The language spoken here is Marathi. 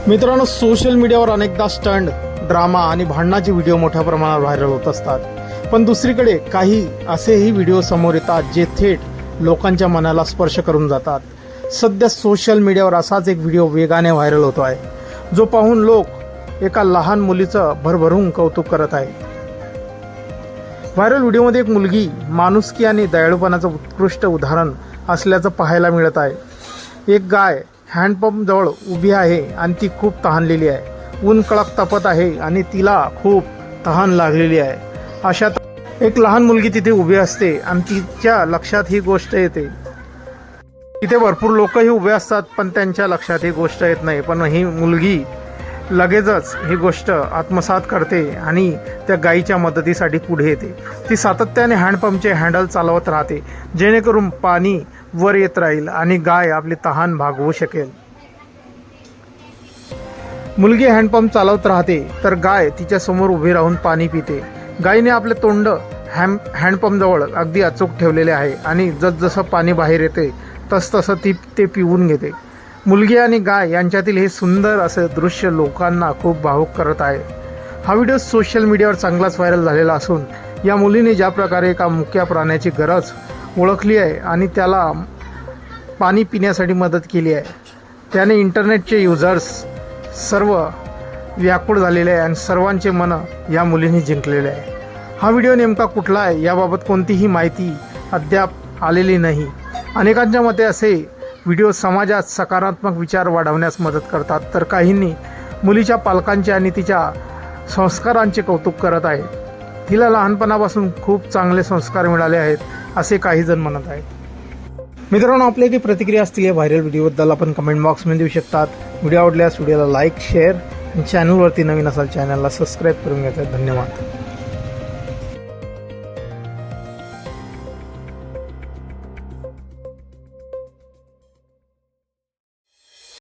मित्रांनो, सोशल मीडियावर अनेकदा स्टंट, ड्रामा आणि भांडणाचे व्हिडिओ मोठ्या प्रमाणावर व्हायरल होत असतात. पण दुसरीकडे काही असेही व्हिडिओ समोर येतात जे थेट लोकांच्या मनाला स्पर्श करून जातात. सध्या सोशल मीडियावर असाच एक व्हिडिओ वेगाने व्हायरल होतो आहे, जो पाहून लोक एका लहान मुलीचं भरभरून कौतुक करत आहेत. व्हायरल व्हिडिओमध्ये एक मुलगी माणुसकी आणि दयाळूपणाचं उत्कृष्ट उदाहरण असल्याचं पाहायला मिळत आहे. एक गाय हँडपंप जवळ उभी आहे आणि ती खूप तहानलेली आहे. ऊन कडक तपत आहे आणि तिला खूप तहान लागलेली आहे. अशात एक लहान मुलगी तिथे उभी असते आणि तिच्या लक्षात ही गोष्ट येते. तिथे भरपूर लोकही उभे असतात, पण त्यांच्या लक्षात ही गोष्ट येत नाही. पण ही मुलगी लगेचच ही गोष्ट आत्मसात करते आणि त्या गायीच्या मदतीसाठी पुढे येते. ती सातत्याने हँडपंपचे हँडल चालवत राहते, जेणेकरून पाणी वर येत राहील आणि गाय आपली तहान भागवू शकेल. मुलगी हँडपंप चालवत राहते तर गाय तिच्या समोर उभी राहून पाणी पिते. गायीने आपले तोंड हँडपंपजवळ अगदी अचूक ठेवलेले आहे आणि जसजसं पाणी बाहेर येते तसतसं ती ते पिऊन घेते. मुलगी आणि गाय यांच्यातील हे सुंदर असे दृश्य लोकांना खूप भावुक करत आहे. हा व्हिडिओ सोशल मीडियावर चांगलाच व्हायरल झालेला असून या मुलीने ज्या प्रकारे एका मुक्या प्राण्याची गरज ओळखली आहे आणि त्याला पाणी पिण्यासाठी मदत केली आहे, त्याने इंटरनेटचे युजर्स सर्व व्याकुळ झालेले आहे आणि सर्वांचे मन या मुलीने जिंकलेले आहे. हा व्हिडिओ नेमका कुठला आहे याबाबत कोणतीही माहिती अद्याप आलेली नाही. अनेकांच्या मते असे व्हिडिओ समाजात सकारात्मक विचार वाढवण्यास मदत करतात, तर काहींनी मुलीच्या पालकांचे आणि तिच्या संस्कारांचे कौतुक करत आहेत. तिला लहानपणापासून खूप चांगले संस्कार मिळाले आहेत असे काही जण म्हणत आहेत. मित्रांनो, आपल्या काही प्रतिक्रिया असतील या व्हायरल व्हिडिओबद्दल आपण कमेंट बॉक्समध्ये देऊ शकतात. व्हिडिओ आवडल्यास व्हिडिओला लाईक, शेअर आणि चॅनलवरती नवीन असाल चॅनलला सबस्क्राईब करून घ्यायचं. धन्यवाद.